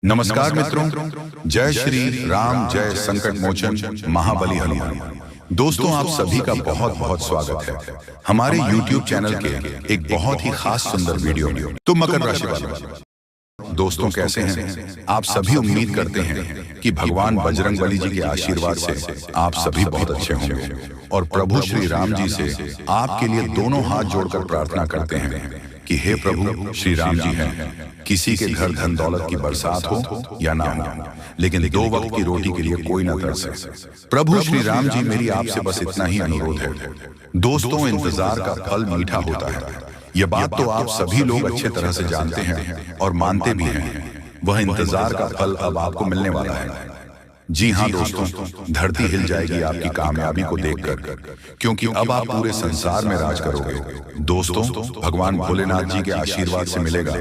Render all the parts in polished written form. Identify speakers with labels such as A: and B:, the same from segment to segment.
A: नमस्कार मित्रों, जय श्री राम, जय संकट मोचन महाबली हनुमान। दोस्तों, आप सभी का बहुत बहुत स्वागत है हमारे YouTube चैनल के एक बहुत ही खास सुंदर वीडियो में। तो मकर राशि वालों, दोस्तों कैसे हैं आप सभी? उम्मीद करते हैं कि भगवान बजरंग बली जी के आशीर्वाद से आप सभी बहुत अच्छे होंगे और प्रभु श्री राम जी से आपके लिए दोनों हाथ जोड़कर प्रार्थना करते हैं कि हे प्रभु श्री राम जी हैं, किसी के घर धन दौलत की बरसात हो या ना हो, लेकिन दो वक्त की रोटी के लिए कोई न तरसे। प्रभु श्री राम जी, मेरी आपसे बस इतना ही अनुरोध है। दोस्तों, इंतजार का फल मीठा होता है, यह बात तो आप सभी लोग अच्छे तरह से जानते हैं और मानते भी हैं। वह इंतजार का फल अब आपको मिलने वाला है। जी हाँ दोस्तों, धरती हिल जाएगी आपकी कामयाबी को देखकर, क्योंकि अब आप पूरे संसार में राज करोगे। दोस्तों, भगवान भोलेनाथ जी के आशीर्वाद से मिलेगा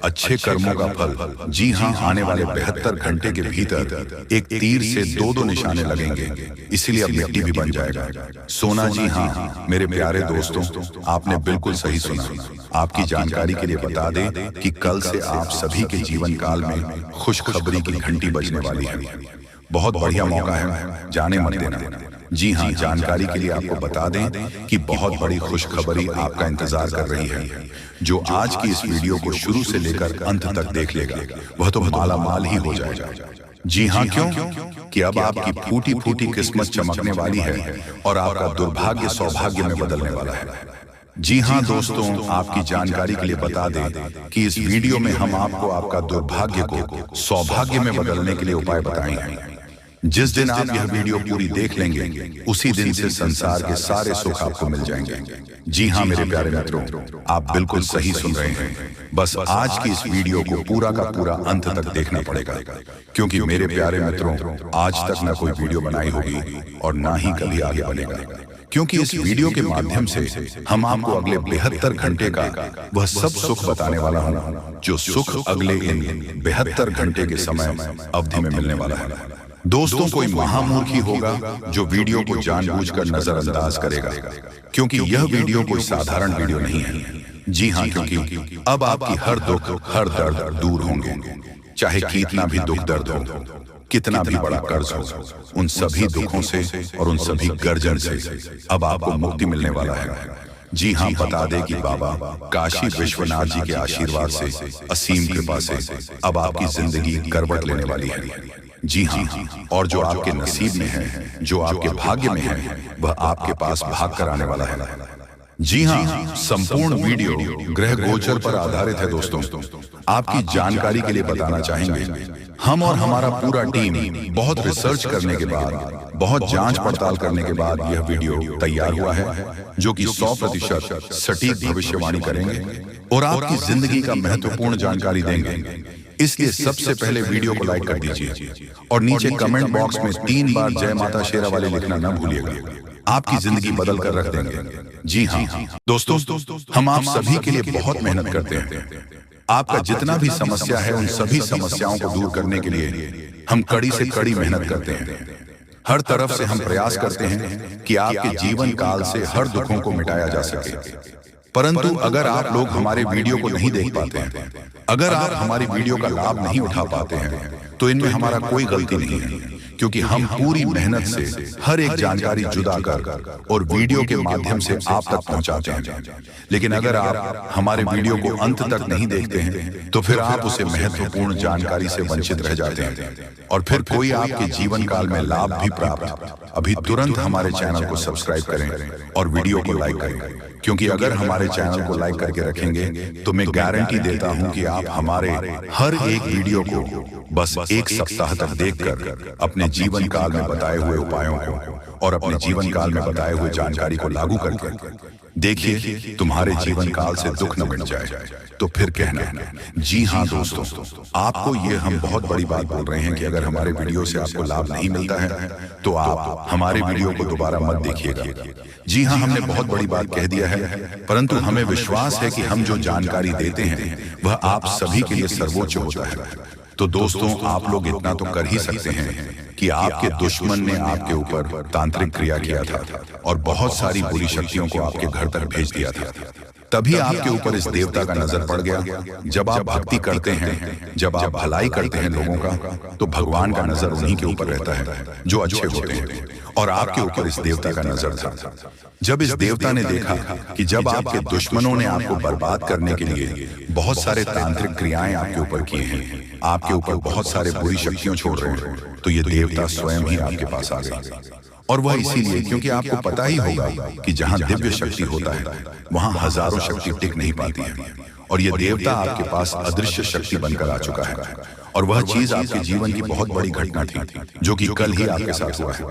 A: अच्छे कर्मों का फल। जी हाँ, आने वाले 72 घंटे के भीतर एक तीर से दो निशाने लगेंगे, इसलिए अब मिट्टी भी बन जाएगा सोना। जी हाँ मेरे प्यारे दोस्तों, आपने बिल्कुल सही सुना। आपकी जानकारी के लिए बता दें कि कल से आप सभी के जीवन काल में खुशखबरी की घंटी बजने वाली है। बहुत बढ़िया मौका है, जाने मत देना। जी हाँ, जानकारी के लिए आपको बता दें कि बहुत बड़ी खुशखबरी आपका इंतजार कर रही है। जो आज की इस वीडियो को शुरू से लेकर अंत तक देख लेगा, वह तो माला माल ही हो जाएगा। जी हाँ, क्यों? कि अब आपकी फूटी फूटी किस्मत चमकने वाली है और आपका दुर्भाग्य सौभाग्य में बदलने वाला है। जी हाँ दोस्तों, आपकी जानकारी के लिए बता दें कि इस वीडियो में हम आपको आपका दुर्भाग्य को सौभाग्य में बदलने के लिए उपाय बताएंगे। जिस दिन आप यह वीडियो पूरी देख लेंगे, उसी दिन से संसार के सारे सुख आपको मिल जाएंगे। जी हाँ मेरे प्यारे मित्रों, आप बिल्कुल सही सुन रहे हैं। बस आज की इस वीडियो को पूरा का पूरा अंत तक देखना पड़ेगा, क्योंकि मेरे प्यारे मित्रों, आज तक न कोई वीडियो बनाई होगी और ना ही कभी आगे बनेगा, क्योंकि इस वीडियो के माध्यम से हम आपको अगले 72 घंटे का वह सब सुख बताने वाला हूँ, जो सुख अगले इन 72 घंटे के समय अवधि में मिलने वाला है। दोस्तों, कोई महामूर्ख ही होगा जो वीडियो को जानबूझकर नजरअंदाज करेगा, क्योंकि यह वीडियो कोई साधारण वीडियो नहीं है। जी हाँ, क्योंकि अब आपकी हर दुख हर दर्द दूर होंगे, चाहे कितना भी दुख दर्द हो, कितना भी बड़ा कर्ज हो, उन सभी दुखों से और उन सभी गर्जन से अब आपको मुक्ति मिलने वाला है। जी हाँ, बता दें कि बाबा काशी विश्वनाथ जी के आशीर्वाद से, असीम कृपा से अब आपकी जिंदगी करवट लेने वाली है। जी हाँ, और जो आपके नसीब में है, जो आपके भाग्य में है, वह आपके पास भाग कर आने वाला है। जी हाँ, संपूर्ण वीडियो ग्रह गोचर पर आधारित है। दोस्तों, आपकी जानकारी के लिए बताना चाहेंगे, हम और हमारा पूरा टीम बहुत रिसर्च करने के बाद, बहुत जांच पड़ताल करने के बाद यह वीडियो तैयार हुआ है, जो कि 100% सटीक भविष्यवाणी करेंगे और आपकी जिंदगी का महत्वपूर्ण जानकारी देंगे। इसलिए सबसे पहले वीडियो को लाइक कर दीजिए और नीचे कमेंट बॉक्स में 3 बार जय माता शेरा वाले लिखना न भूलिएगा। आपकी जिंदगी बदल कर रख देंगे। जी हाँ दोस्तों, हम आप सभी के लिए बहुत मेहनत करते हैं। आपका जितना भी समस्या है, उन सभी समस्याओं को दूर करने के लिए हम कड़ी से कड़ी मेहनत करते हैं। हर तरफ से हम प्रयास करते हैं कि आपके जीवन काल से हर दुखों को मिटाया जा सके। परंतु अगर आप लोग हमारे वीडियो को नहीं देख पाते हैं, अगर आप हमारी वीडियो का लाभ नहीं उठा पाते हैं, तो इनमें हमारा कोई गलती नहीं है, क्योंकि हम पूरी मेहनत से हर एक जानकारी जुदा कर और वीडियो के माध्यम से आप तक पहुंचाते हैं। लेकिन अगर आप हमारे वीडियो को अंत तक नहीं देखते हैं, तो फिर आप उसे महत्वपूर्ण जानकारी से वंचित रह जाते हैं और फिर कोई आपके जीवन काल में लाभ भी प्राप्त। अभी तुरंत हमारे चैनल को सब्सक्राइब करें और वीडियो को लाइक करें, क्योंकि अगर हमारे चैनल को लाइक करके रखेंगे तो मैं गारंटी देता हूं कि आप हमारे हर एक वीडियो को बस 1 सप्ताह तक देखकर अपने जीवन काल में बताए हुए उपायों को और अपने जीवन काल में बताए हुए जानकारी को लागू करके देखिए, तुम्हारे जीवन काल से दुख न मिट जाए तो फिर कहना। जी हाँ दोस्तों, आपको ये हम बहुत बड़ी बात बोल रहे हैं कि अगर हमारे वीडियो से आपको लाभ नहीं मिलता है, तो आप हमारे वीडियो को दोबारा मत देखिएगा। जी हाँ, हमने बहुत बड़ी बात कह दिया है, परंतु हमें विश्वास है कि हम जो जानकारी देते हैं वह आप सभी के लिए सर्वोच्च होता है। तो दोस्तों, आप लोग इतना तो कर ही सकते हैं कि आपके दुश्मन ने आपके ऊपर तांत्रिक क्रिया किया था और बहुत सारी बुरी शक्तियों को आपके घर तक भेज दिया था। तभी आपके ऊपर इस देवता का नजर पड़ गया। जब आप भक्ति करते हैं, जब आप भलाई करते हैं लोगों का, तो भगवान का नजर उन्हीं के ऊपर रहता है जो अच्छे होते हैं, और आपके ऊपर इस देवता का नजर था। जब इस देवता ने देखा कि जब आपके दुश्मनों ने आपको बर्बाद करने के लिए बहुत सारे तांत्रिक क्रियाएं आपके ऊपर किए हैं, आपके ऊपर बहुत सारे बुरी शक्तियां छोड़ रहे हैं, तो ये देवता स्वयं ही आपके पास आ गए। और वह इसीलिए क्योंकि आपको पता ही होगा कि जहां दिव्य शक्ति होता है वहां हजारों शक्ति टिक नहीं पाती है, और यह देवता आपके पास अदृश्य शक्ति बनकर आ चुका है। और वह चीज आपके जीवन की बहुत बड़ी घटना थी जो कि कल ही आपके साथ हुआ है।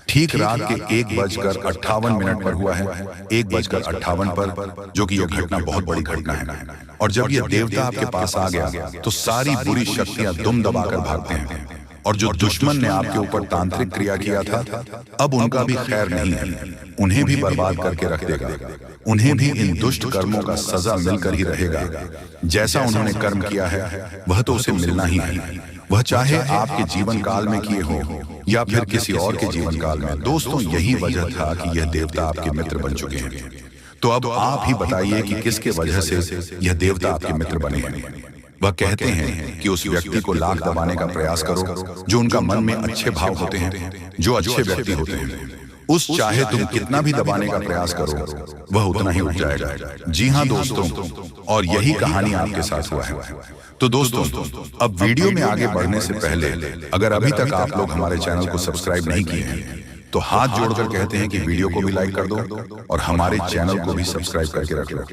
A: ठीक रात के 1:58 पर हुआ है, 1:58 पर, जो कि यह घटना बहुत बड़ी घटना है। और जब यह देवता आपके पास आ गया तो सारी बुरी शक्तियां दुम दबाकर भागते हैं, और जो दुश्मन ने आपके ऊपर तांत्रिक क्रिया किया था अब उनका भी खैर नहीं है, उन्हें भी बर्बाद करके रख देगा। उन्हें भी इन दुष्ट कर्मों का सजा मिलकर ही रहेगा। जैसा उन्होंने कर्म किया है वह तो उसे मिलना ही है, वह चाहे आपके जीवन काल में किए हो या फिर किसी और के जीवन काल में। दोस्तों, यही वजह था कि यह देवता आपके मित्र बन चुके हैं। तो अब आप ही बताइए कि किसके वजह से यह देवता आपके मित्र बने हैं। वह कहते हैं कि उस व्यक्ति को लाख दबाने का प्रयास करो जो उनका मन में अच्छे भाव होते हैं, जो अच्छे व्यक्ति होते हैं। उस चाहे तुम कितना भी दबाने का प्रयास करो वह उतना ही उठ जाएगा। जी हाँ दोस्तों, और यही कहानी आपके साथ हुआ है। तो दोस्तों, अब वीडियो में आगे बढ़ने से पहले अगर अभी तक आप लोग हमारे चैनल को सब्सक्राइब नहीं किए हैं तो हाथ जोड़कर कहते हैं कि वीडियो को भी लाइक कर दो और हमारे चैनल को भी सब्सक्राइब करके रख लो,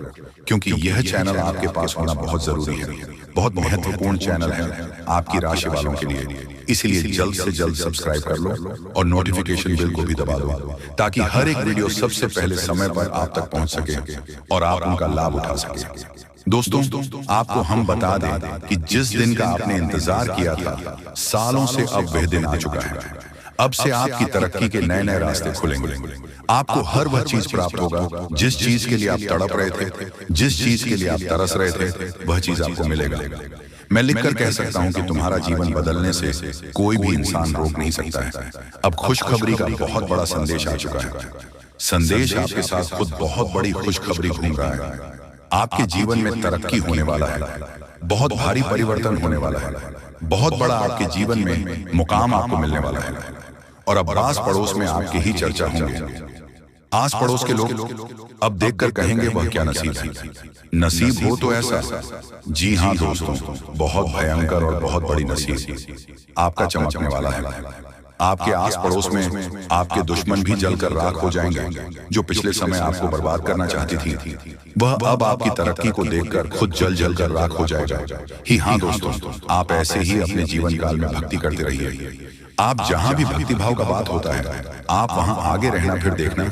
A: क्योंकि यह चैनल आपके पास होना बहुत जरूरी है, बहुत महत्वपूर्ण चैनल है आपकी राशि वालों के लिए। इसलिए जल्द से जल्द सब्सक्राइब कर लो और नोटिफिकेशन बेल को भी दबा दो, ताकि हर एक वीडियो सबसे पहले समय पर आप तक पहुंच सके और आप उनका लाभ उठा सके। दोस्तों, आपको हम बता दें कि जिस दिन का आपने इंतजार किया था, सालों से अब वह दिन आ चुका है। अब से आपकी तरक्की के नए नए रास्ते खुलेंगे। आपको हर वह चीज प्राप्त होगा जिस चीज के लिए आप तड़प रहे थे, जिस चीज के लिए आप तरस रहे थे, वह चीज आपको मिलेगा। मैं लिखकर कह सकता हूं कि तुम्हारा जीवन बदलने से कोई भी इंसान रोक नहीं सकता है। अब खुशखबरी का बहुत बड़ा संदेश आ चुका है। संदेश आपके साथ खुद बहुत बड़ी खुशखबरी घूम रहा है। आपके जीवन में तरक्की होने वाला है, बहुत भारी परिवर्तन होने वाला है, बहुत बड़ा आपके जीवन में मुकाम आपको मिलने वाला है। और अब आस पड़ोस में आपकी ही चर्चा होंगे। आस पड़ोस के लोग अब देखकर कहेंगे वह क्या नसीब है। नसीब हो तो ऐसा, जी हाँ दोस्तों, बहुत भयंकर और बहुत बड़ी नसीब आपका चमकने वाला है। आपके आस पड़ोस में आपके दुश्मन भी जलकर राख हो जाएंगे। जो पिछले समय आपको बर्बाद करना चाहती थी वह अब आपकी तरक्की को देखकर खुद जल जल कर राख हो जाएगा। ही हाँ दोस्तों, आप ऐसे ही अपने जीवन काल में भक्ति करते रहिए। आप जहां भी भक्ति भाव का बात होता है आप वहां आगे रहना, फिर देखना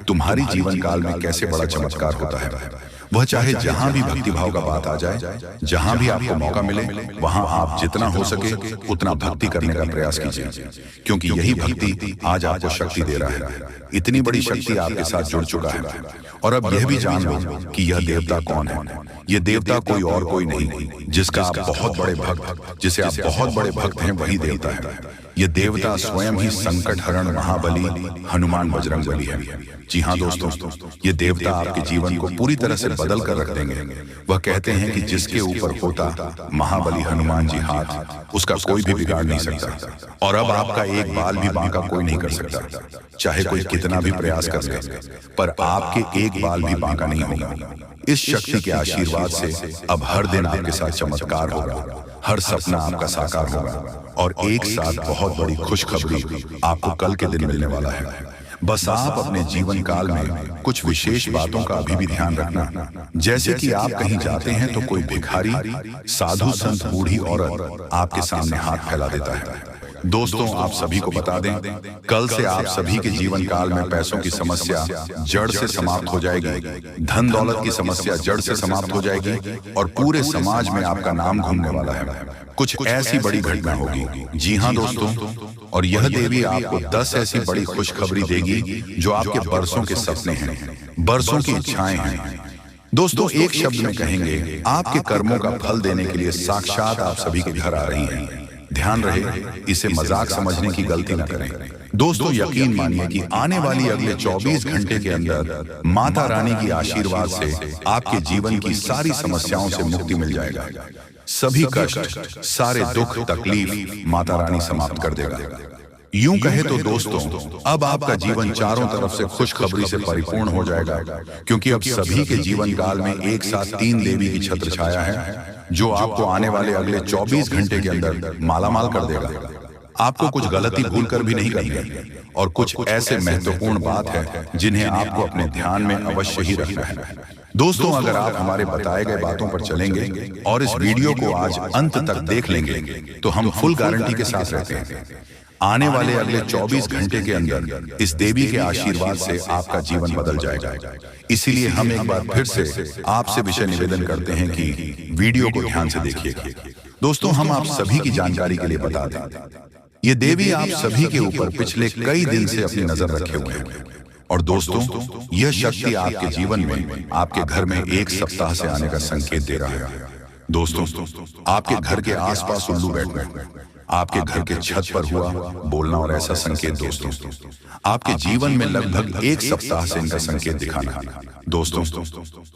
A: तुम्हारी जीवन काल में कैसे बड़ा चमत्कार होता है। वह चाहे जहां भी भक्ति भाव का बात आ जाए, जहां भी आपको मौका मिले, वहां आप जितना हो सके उतना भक्ति करने का प्रयास कीजिए, क्योंकि यही भक्ति आज आपको शक्ति दे रहा है। इतनी बड़ी शक्ति आपके साथ जुड़ चुका है। और अब यह भी जान लो कि यह देवता कौन है। यह देवता कोई और कोई नहीं, जिसका आप बहुत बड़े भक्त, जिसे आप बहुत बड़े भक्त हैं, वही देवता है। यह देवता स्वयं ही संकट हरण महाबली हनुमान बजरंगबली है। जी हाँ दोस्तों, ये देवता आपके जीवन को पूरी तरह से बदल कर रख देंगे। वह कहते हैं कि जिसके ऊपर होता महाबली हनुमान जी हाथ, उसका कोई भी बिगाड़ नहीं सकता। और अब आपका एक बाल भी बांका कोई नहीं कर सकता, चाहे कोई कितना भी प्रयास कर ले, पर आपके एक बाल भी बांका नहीं होगा। इस शक्ति के आशीर्वाद से अब हर दिन आपके साथ चमत्कार होगा, हर सपना आपका साकार होगा, और एक साथ बहुत बड़ी खुशखबरी आपको कल के दिन मिलने वाला है। बस आप अपने जीवन काल में कुछ विशेष बातों का अभी भी ध्यान रखना, जैसे कि आप कहीं जाते हैं तो कोई भिखारी, साधु संत, बूढ़ी औरत आपके सामने हाथ फैला देता है। दोस्तों, आप सभी को बता दें, कल से आप सभी के जीवन काल में पैसों की समस्या जड़ से समाप्त हो जाएगी, धन दौलत की समस्या जड़ से समाप्त हो जाएगी, और पूरे समाज में आपका नाम घूमने वाला है। कुछ ऐसी बड़ी घटना होगी। जी हाँ दोस्तों, और यह देवी आपको 10 ऐसी बड़ी खुशखबरी देगी जो आपके बरसों के सपने हैं, बरसों की इच्छाएं हैं। दोस्तों, एक शब्द में कहेंगे, आपके कर्मों का फल देने के लिए साक्षात आप सभी के घर आ रही हैं। ध्यान रहे, इसे मजाक समझने की गलती न करें। दोस्तों, यकीन मानिए कि आने वाली अगले 24 घंटे के अंदर माता रानी की आशीर्वाद से आपके जीवन की सारी समस्याओं से मुक्ति मिल जाएगा। सभी कष्ट, सारे दुख तकलीफ माता रानी समाप्त कर देगा। यूं कहे तो दोस्तों, अब आपका जीवन चारों तरफ से खुशखबरी से परिपूर्ण हो जाएगा, क्योंकि अब सभी के जीवन काल में एक साथ 3 देवी की छत्र छाया है, जो आपको आने वाले अगले 24 घंटे के अंदर मालामाल कर देगा। आपको कुछ गलती भूल कर भी नहीं करनी है, और कुछ ऐसे महत्वपूर्ण बात है जिन्हें आपको अपने ध्यान में अवश्य ही रखना है। दोस्तों, अगर आप हमारे बताए गए बातों पर चलेंगे और इस वीडियो को आज अंत तक देख लेंगे, तो हम फुल गारंटी के साथ रहते हैं आने वाले अगले 24 घंटे के अंदर इस देवी के आशीर्वाद से आपका जीवन बदल जाएगा। इसीलिए हम एक बार फिर से आपसे विषय निवेदन करते हैं कि वीडियो को ध्यान से देखिए। दोस्तों, हम आप सभी की जानकारी के लिए बता दें, ये देवी आप सभी के ऊपर पिछले कई दिन से अपनी नजर रखे हुए हैं। और दोस्तों, यह शक्ति आपके जीवन में, आपके घर में एक सप्ताह से आने का संकेत दे रहा है। दोस्तों, आपके घर के आसपास उल्लू बैठना, आपके घर के छत पर हुआ बोलना और ऐसा संकेत दोस्तों, आपके जीवन में लगभग एक सप्ताह से इनका संकेत दिखाना। दोस्तों,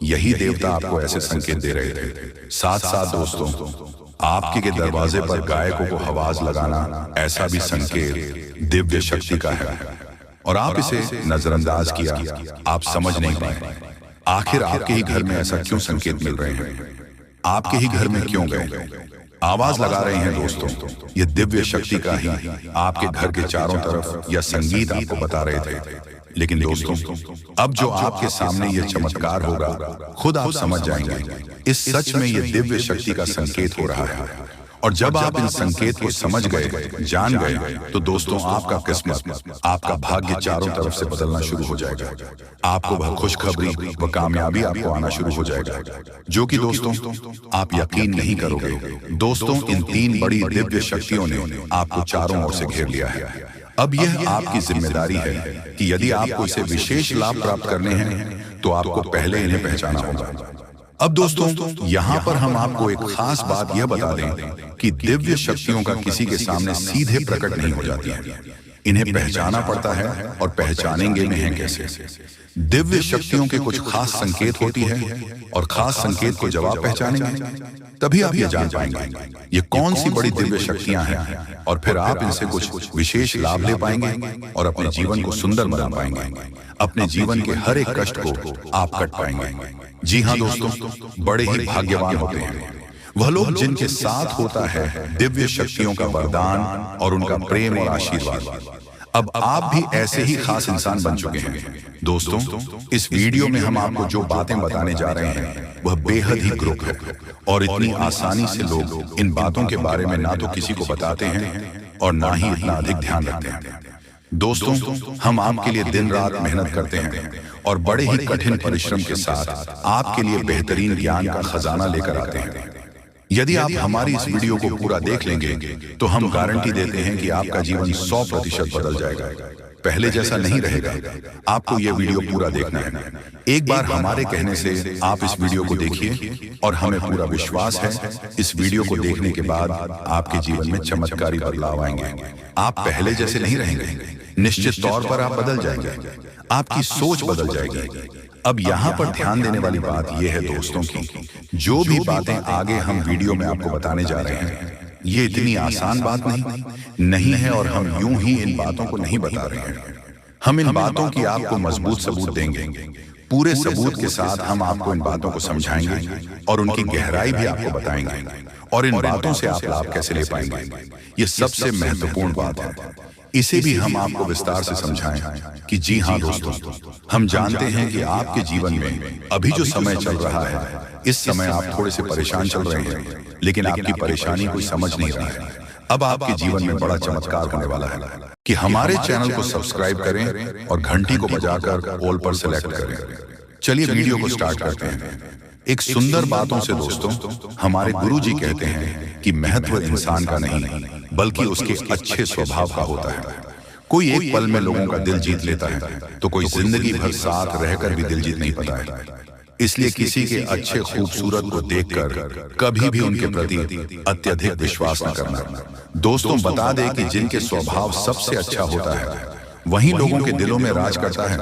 A: यही देवता आपको ऐसे संकेत दे रहे थे। साथ साथ दोस्तों, आपके के दरवाजे पर गायकों को आवाज लगाना, ऐसा भी संकेत दिव्य शक्ति का है, और आप इसे नजरअंदाज किया, आप समझ नहीं पाए। आखिर आपके ही घर में ऐसा क्यों संकेत मिल रहे हैं? आपके ही घर में क्यों गए? आवाज लगा रहे हैं दोस्तों, ये दिव्य शक्ति का ही आपके घर के चारों तरफ यह संगीत आपको बता रहे थे। लेकिन दोस्तों, अब जो आपके सामने ये चमत्कार होगा, खुद आप समझ जाएंगे, इस सच में ये दिव्य शक्ति का संकेत हो रहा है। और जब आप इन संकेत को समझ गए, जान गए, तो दोस्तों, आपका किस्मत, आपका भाग्य चारों तरफ से बदलना शुरू हो जाएगा। आपको वह खुशखबरी व कामयाबी आपको आना शुरू हो जाएगा, जो कि दोस्तों आप यकीन नहीं करोगे। दोस्तों, इन 3 बड़ी दिव्य शक्तियों ने आपको चारों ओर से घेर लिया है। अब यह आपकी जिम्मेदारी है कि यदि आपको इसे विशेष लाभ प्राप्त करने हैं, तो आपको पहले इन्हें पहचाना होगा। अब दोस्तों, यहाँ पर हम आपको एक खास बात यह बता दें कि दिव्य शक्तियों का किसी के सामने सीधे प्रकट नहीं हो जाती है। इन्हें पहचाना पड़ता है, और पहचानेंगे में है कैसे। दिव्य शक्तियों के कुछ खास संकेत होती है, और खास संकेत को जब आप पहचानेंगे, तभी आप ये जान पाएंगे ये कौन सी बड़ी दिव्य शक्तियां हैं, और फिर आप इनसे कुछ विशेष लाभ ले पाएंगे और अपने जीवन को सुंदर बना पाएंगे। अपने जीवन के हर एक कष्ट को आप कट पाएंगे। जी हाँ दोस्तों, बड़े ही भाग्यवान होते हैं वह लोग जिनके साथ होता है दिव्य शक्तियों का वरदान और उनका प्रेम और आशीर्वाद। अब आप भी ऐसे ही खास इंसान बन चुके हैं। दोस्तों, इस वीडियो में हम आपको जो बातें बताने जा रहे हैं, वह बेहद ही गुप्त है, और इतनी आसानी से लोग इन बातों के बारे में ना तो किसी को बताते हैं और ना ही इतना अधिक ध्यान रखते हैं। दोस्तों, हम आपके लिए दिन रात मेहनत करते हैं और बड़े ही कठिन परिश्रम के साथ आपके लिए बेहतरीन ज्ञान का खजाना लेकर आते हैं। यदि आप हमारी इस वीडियो को पूरा देख लेंगे, तो हम गारंटी देते हैं कि आपका जीवन 100% बदल जाएगा। पहले जैसा नहीं रहेगा। आपको यह वीडियो पूरा देखना है। एक बार हमारे कहने से आप इस वीडियो को देखिए, और हमें पूरा विश्वास है इस वीडियो को देखने के बाद आपके जीवन में चमत्कारी बदलाव आएंगे। आप पहले जैसे नहीं रहेंगे, निश्चित तौर पर आप बदल जाएंगे, आपकी सोच बदल जाएगी। अब यहाँ पर ध्यान देने वाली बात यह है दोस्तों की जो भी बातें आगे हम वीडियो में आपको बताने जा रहे हैं, ये इतनी आसान बात नहीं है, और हम यूं ही इन बातों को नहीं बता रहे हैं। हम इन बातों की आपको मजबूत सबूत देंगे। पूरे सबूत के साथ हम आपको इन बातों को समझाएंगे और उनकी गहराई भी आपको बताएंगे, और इन बातों से आप लाभ कैसे ले पाएंगे, ये सबसे महत्वपूर्ण बात है। इसे भी हम आपको विस्तार से समझाएं कि जी हाँ दोस्तों, हम जानते हैं कि आपके जीवन में अभी जो समय चल रहा है, इस समय आप थोड़े से परेशान चल रहे हैं, लेकिन आपकी परेशानी कोई समझ नहीं रहा है। अब आपके जीवन में बड़ा चमत्कार होने वाला है कि हमारे चैनल को सब्सक्राइब करें और घंटी को बजाकर ऑल पर सेलेक्ट करें। चलिए वीडियो को स्टार्ट करते हैं। एक सुंदर बातों से दोस्तों, हमारे गुरुजी कहते हैं कि महत्व इंसान का नहीं, बल्कि उसके अच्छे स्वभाव का होता है। कोई एक पल में लोगों का दिल जीत लेता है, तो कोई जिंदगी भर साथ रहकर भी दिल जीत नहीं पाता है। इसलिए किसी के अच्छे खूबसूरत को देखकर कभी भी उनके प्रति अत्यधिक विश्वास न करना, दोस्तों बता दें कि जिनके स्वभाव सबसे अच्छा होता है वही लोगों के दिलों में राज करता है,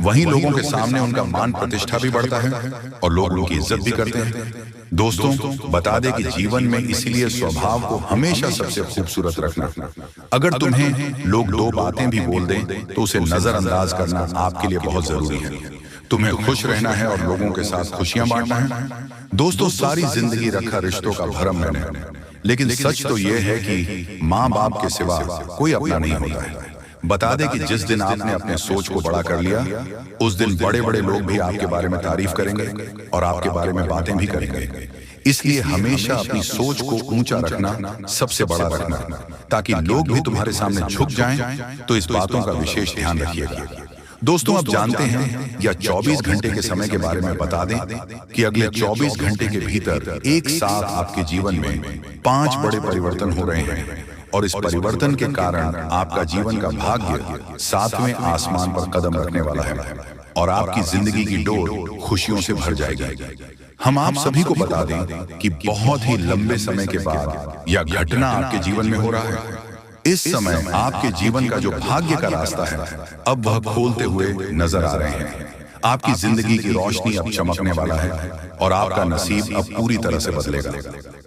A: वही लोगों के सामने उनका मान प्रतिष्ठा भी बढ़ता है और लोग उनकी इज्जत भी करते हैं। दोस्तों बता दें कि जीवन में इसीलिए स्वभाव को हमेशा सबसे खूबसूरत रखना। अगर तुम्हें लोग दो बातें भी बोल दें तो उसे नजरअंदाज करना आपके लिए बहुत जरूरी है। तुम्हें खुश रहना है और लोगों के साथ खुशियां बांटना है। दोस्तों सारी जिंदगी रखा रिश्तों का भरम मैंने, लेकिन सच तो यह है कि माँ बाप के सिवा कोई अपना नहीं होता है। बता दें कि जिस दिन आपने अपने सोच को बड़ा कर लिया उस दिन बड़े बड़े लोग भी आपके बारे में तारीफ करेंगे और आपके बारे में बातें भी करेंगे। इसलिए हमेशा अपनी सोच को ऊंचा रखना, सबसे बड़ा रखना, ताकि लोग भी तुम्हारे सामने झुक जाएं। तो इस बातों का विशेष ध्यान रखिएगा। दोस्तों आप जानते हैं या 24 घंटे के समय के बारे में बता दें कि अगले 24 घंटे के भीतर एक साथ आपके जीवन में 5 बड़े परिवर्तन हो रहे हैं और इस परिवर्तन के कारण आपका जीवन का भाग्य 7वें आसमान पर कदम रखने वाला है और आपकी जिंदगी की डोर खुशियों से भर जाएगी। हम आप सभी को बता दें कि बहुत ही लंबे समय के बाद यह घटना आपके जीवन में हो रहा है। इस समय आपके जीवन का जो भाग्य का रास्ता है अब वह खोलते हुए नजर आ रहे हैं। आपकी जिंदगी की रोशनी अब चमकने वाला है और आपका नसीब अब पूरी तरह से बदलेगा।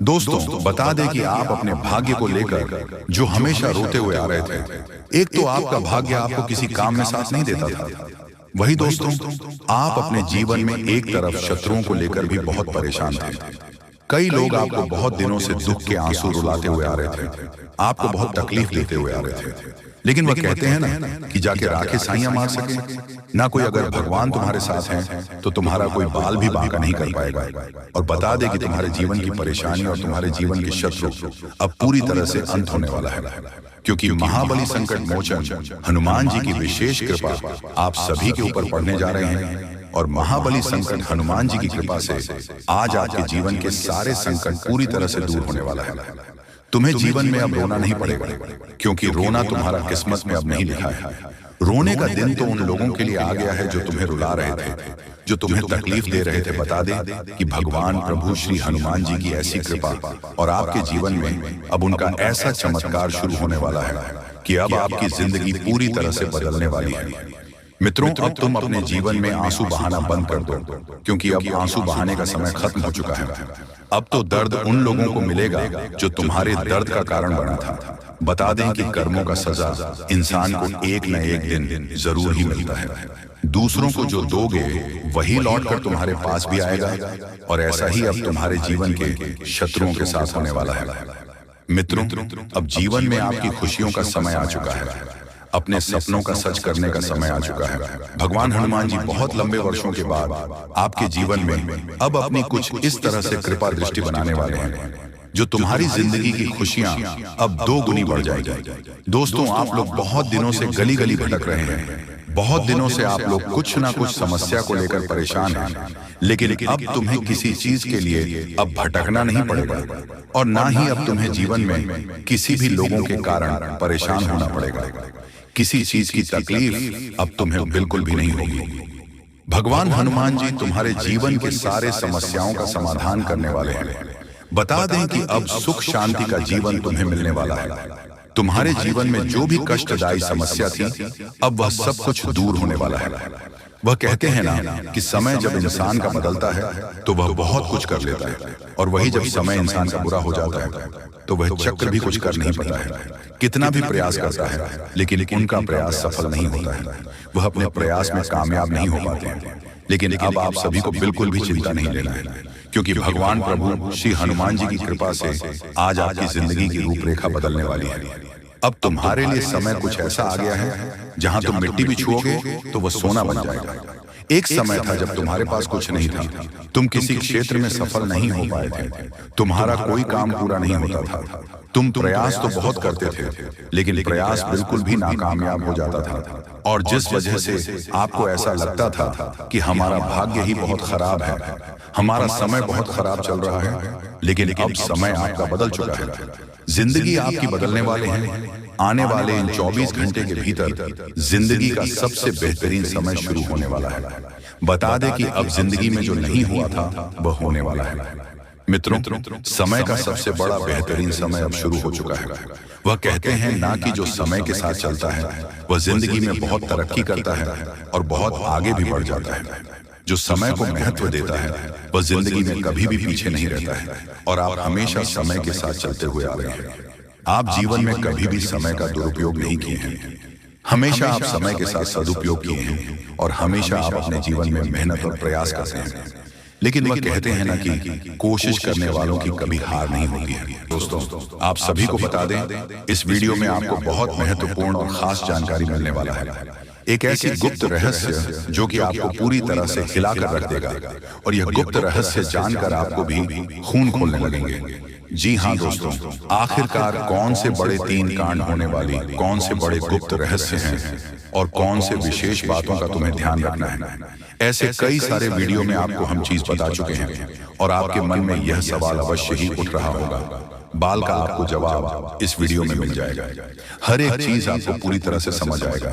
A: दोस्तों बता दें कि आप अपने भाग्य को लेकर जो हमेशा रोते हुए आ रहे थे, एक तो आपका भाग्य आपको किसी काम में साथ नहीं देता था, वही दोस्तों आप अपने जीवन में एक तरफ शत्रुओं को लेकर भी बहुत परेशान थे। कई लोग आपको बहुत दिनों से दुख के आंसू रुलाते हुए आ रहे थे, आपको बहुत तकलीफ देते हुए आ रहे थे, लेकिन वह कहते हैं ना कि जाके राखे साइयां मार सके ना। कोई अगर भगवान तुम्हारे साथ है तो तुम्हारा कोई बाल भी बांका नहीं कर पाएगा। और बता दे कि तुम्हारे जीवन की परेशानी और तुम्हारे जीवन के शत्रु अब पूरी तरह से अंत होने वाला है, क्योंकि महाबली संकट मोचन हनुमान जी की विशेष कृपा आप सभी के ऊपर पड़ने जा रहे हैं। और महाबली संकट हनुमान जी की कृपा से आज आपके जीवन के सारे संकट पूरी तरह से दूर होने वाला है। तुम्हें जीवन में अब रोना नहीं पड़ेगा, क्योंकि रोना तुम्हारा किस्मत में अब नहीं लिखा है। रोने का दिन तो उन लोगों के लिए आ गया है जो तुम्हें रुला रहे थे, जो तुम्हें तकलीफ दे रहे थे। बता दें कि भगवान प्रभु श्री हनुमान जी की ऐसी कृपा और आपके जीवन में अब उनका ऐसा चमत्कार शुरू होने वाला है कि अब आपकी जिंदगी पूरी तरह से बदलने वाली है। मित्रों अब तुम अपने जीवन में आंसू बहाना बंद कर दो, क्योंकि अब आंसू बहाने का समय खत्म हो चुका है। अब तो दर्द उन लोगों को मिलेगा जो तुम्हारे दर्द का कारण बना था। बता दें कि कर्मों का सजा इंसान को एक न एक दिन जरूर ही मिलता है। दूसरों को जो दोगे वही लौट कर तुम्हारे पास भी आएगा, और ऐसा ही अब तुम्हारे जीवन के शत्रुओं के साथ होने वाला है। मित्रों अब जीवन में आपकी खुशियों का समय आ चुका है, अपने सपनों का सच करने का समय आ चुका है। भगवान हनुमान जी बहुत लंबे वर्षों के बाद आपके जीवन में अब अपनी कुछ इस तरह से कृपा दृष्टि बनाने वाले हैं जो तुम्हारी जिंदगी की खुशियां अब 2 गुनी बढ़ जाएगी। दोस्तों आप लोग बहुत दिनों से गली गली भटक रहे हैं, बहुत दिनों से आप लोग कुछ ना कुछ समस्या को लेकर परेशान हैं, लेकिन अब तुम्हें किसी चीज के लिए अब भटकना नहीं पड़ेगा और ना ही अब तुम्हें जीवन में किसी भी लोगों के कारण परेशान होना पड़ेगा। किसी चीज की तकलीफ अब तुम्हें बिल्कुल भी नहीं होगी। भगवान हनुमान जी तुम्हारे जीवन के सारे समस्याओं का समाधान करने वाले हैं। बता दें कि अब सुख शांति का जीवन तुम्हें मिलने वाला है। तुम्हारे जीवन में जो भी कष्टदायी समस्या थी अब वह सब कुछ दूर होने वाला है। वह कहते हैं ना कि समय जब इंसान का बदलता है तो वह बहुत कुछ कर लेता है, और वही जब समय इंसान का बुरा हो जाता है तो वह चक्र भी कुछ कर नहीं पाता है। कितना भी प्रयास करता है लेकिन उनका प्रयास सफल नहीं होता है, वह अपने प्रयास में कामयाब नहीं हो पाते हैं। लेकिन अब आप सभी को बिल्कुल भी चिंता नहीं लेना है, क्योंकि भगवान प्रभु श्री हनुमान जी की कृपा से आज आपकी जिंदगी की रूपरेखा बदलने वाली है। अब तुम्हारे लिए समय कुछ ऐसा आ गया है जहां तुम मिट्टी भी छुओगे तो वह सोना बन जाएगा। एक समय था जब तुम्हारे पास कुछ नहीं था, तुम किसी क्षेत्र में सफल नहीं हो पाए थे, तुम्हारा कोई काम पूरा नहीं होता था, तुम प्रयास तो बहुत करते थे लेकिन प्रयास बिल्कुल भी नाकामयाब हो जाता था, और जिस वजह से आपको ऐसा लगता था कि हमारा भाग्य ही बहुत खराब है, हमारा समय बहुत खराब चल रहा है। लेकिन अब समय आपका बदल चुका है, जिंदगी आपकी बदलने वाले हैं। आने वाले इन 24 घंटे के भीतर जिंदगी का सबसे बेहतरीन समय शुरू होने वाला है। बता दें कि अब जिंदगी में जो नहीं हुआ था वह होने वाला है। मित्रों, समय का सबसे बड़ा बेहतरीन समय अब शुरू हो चुका है। वह कहते हैं ना कि जो समय के साथ चलता है वह जिंदगी में बहुत तरक्की करता है और बहुत आगे भी बढ़ जाता है। जो समय को महत्व देता है वह जिंदगी में कभी भी पीछे नहीं रहता है और आप हमेशा समय के साथ चलते हुए आ रहे हैं। आप जीवन में कभी भी समय का दुरुपयोग नहीं किए हैं। हमेशा आप समय के साथ सदुपयोग किए हैं और हमेशा आप अपने जीवन में मेहनत और प्रयास करते हैं। लेकिन वह कहते हैं ना कि कोशिश करने वालों की कभी हार नहीं होती है। दोस्तों, आप सभी को बता दें, इस वीडियो में आपको बहुत महत्वपूर्ण और खास जानकारी मिलने वाला है। एक ऐसी गुप्त रहस्य जो कि आपको पूरी तरह से हिलाकर रख देगा और यह गुप्त रहस्य जानकर आपको भी खून खोलने लगेंगे। जी हाँ दोस्तों, आखिरकार कौन से बड़े 3 कांड होने वाली कौन से बड़े गुप्त रहस्य हैं और कौन से विशेष बातों का तुम्हें ध्यान रखना है। ऐसे कई सारे वीडियो में आपको हम चीज बता चुके हैं और आपके मन में यह सवाल अवश्य ही उठ रहा होगा। बाल का आपको जवाब इस वीडियो में मिल जाएगा। हर एक चीज आपको पूरी तरह से समझ आएगा।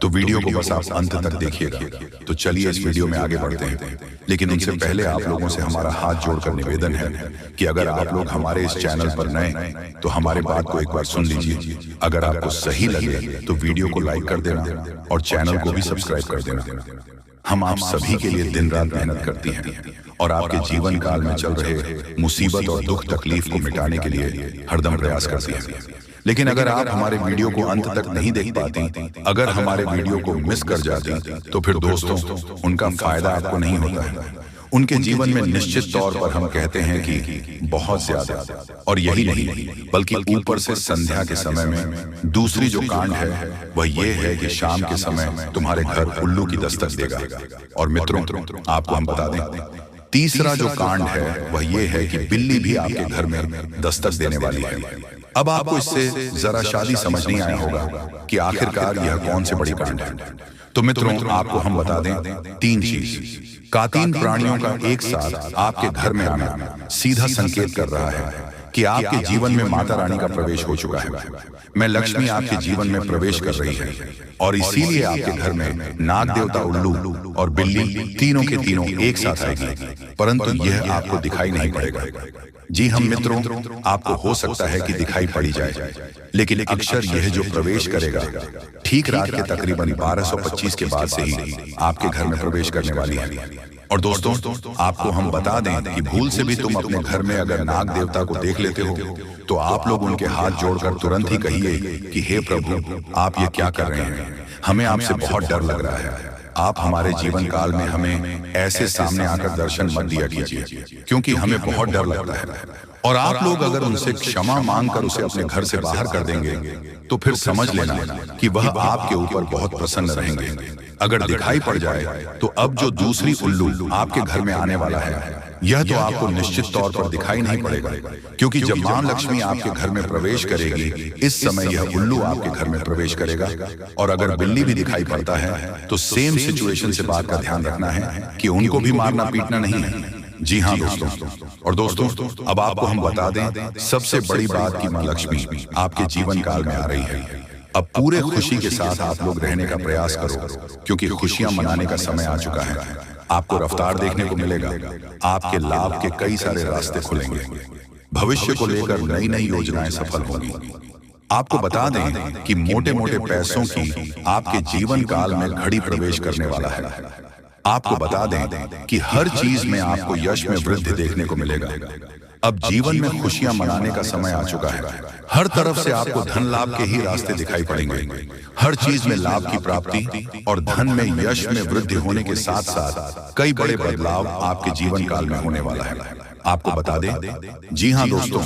A: तो वीडियो को बस आप अंत तक देखिएगा। तो चलिए इस वीडियो में आगे बढ़ते हैं, लेकिन उनसे पहले आप लोगों से हमारा हाथ जोड़कर निवेदन है कि अगर आप लोग हमारे इस चैनल पर नए तो हमारे बात को एक बार सुन लीजिए। अगर आपको सही लगे तो वीडियो को लाइक कर देना और चैनल को भी सब्सक्राइब कर देना। हम आप सभी के लिए दिन रात मेहनत करती हैं और आपके जीवन काल में चल रहे मुसीबत और दुख तकलीफ को मिटाने के लिए हरदम प्रयास करती हैं। लेकिन अगर आप हमारे वीडियो को अंत तक नहीं देख पाती, अगर हमारे वीडियो को मिस कर जाती, तो फिर दोस्तों उनका फायदा आपको नहीं होता है। उनके जीवन में निश्चित तौर पर हम कहते हैं कि बहुत ज्यादा, और यही नहीं बल्कि ऊपर से संध्या के समय में दूसरी जो कांड है वह ये है कि शाम के समय तुम्हारे घर उल्लू की दस्तक देगा। और मित्रों, आपको हम बता दें, तीसरा जो कांड है वह ये है कि बिल्ली भी आपके घर में दस्तक देने वाली है। अब आपको इससे जरा शादी समझ नहीं आया होगा कि आखिरकार यह कौन से बड़ी कांड है। तो मित्रों, आपको हम बता दें, 3 चीज। कातीन प्राणियों का एक साथ आपके घर में आना सीधा संकेत कर रहा है कि आपके जीवन में माता रानी का प्रवेश हो चुका है। मैं लक्ष्मी आपके जीवन में प्रवेश कर रही है और इसीलिए आपके घर में नाग देवता उल्लू और बिल्ली तीनों के तीनों एक साथ आएगी, परंतु यह आपको दिखाई नहीं पड़ेगा। जी हम मित्रों, आपको हो सकता है कि दिखाई पड़ी जाए, लेकिन अक्सर यह जो प्रवेश करेगा ठीक रात के तकरीबन 1225 के बाद से ही आपके घर में प्रवेश करने वाली है। और दोस्तों, आपको हम बता दें कि भूल से भी तुम अपने घर में अगर नाग देवता को देख लेते हो तो आप लोग उनके हाथ जोड़कर तुरंत ही कहिए कि हे प्रभु, आप ये क्या कर रहे हैं, हमें आपसे बहुत डर लग रहा है। आप हमारे जीवन काल में हमें ऐसे सामने आकर दर्शन मत दिया कीजिए, क्योंकि हमें बहुत डर लगता है। और आप लोग अगर उनसे क्षमा मांगकर उसे अपने घर से बाहर कर देंगे तो फिर समझ लेना कि वह आपके ऊपर बहुत प्रसन्न रहेंगे। अगर दिखाई पड़ जाए तो अब जो दूसरी उल्लू आपके घर में आने वाला है यह तो आपको निश्चित तौर पर दिखाई नहीं पड़ेगा, क्योंकि जब मां लक्ष्मी आपके घर में प्रवेश करेगी इस समय यह उल्लू आपके घर में प्रवेश करेगा। और अगर बिल्ली भी दिखाई पड़ता है तो सेम सिचुएशन से बात का ध्यान रखना है कि उनको भी मारना पीटना नहीं है। जी हाँ दोस्तों, और दोस्तों अब आपको हम बता दें सबसे बड़ी बात कि मां लक्ष्मी आपके जीवन काल में आ रही है। अब पूरे खुशी के साथ आप लोग रहने का प्रयास करो, क्योंकि खुशियां मनाने का समय आ चुका है। आपको रफ्तार देखने को मिलेगा, आपके लाभ के कई सारे रास्ते खुलेंगे, भविष्य को लेकर नई नई योजनाएं सफल होंगी। आपको बता दें कि मोटे मोटे पैसों की आपके जीवन काल में घड़ी प्रवेश करने वाला है। आपको बता दें कि हर चीज में आपको यश में वृद्धि देखने को मिलेगा। अब जीवन में खुशियां मनाने का समय आ चुका है। हर तरफ से आपको धन लाभ के ही रास्ते दिखाई पड़ेंगे। हर चीज में लाभ की प्राप्ति और धन में यश में वृद्धि होने के साथ साथ कई बड़े बदलाव आपके जीवन काल में होने वाला है। आपको बता दें, जी हाँ दोस्तों,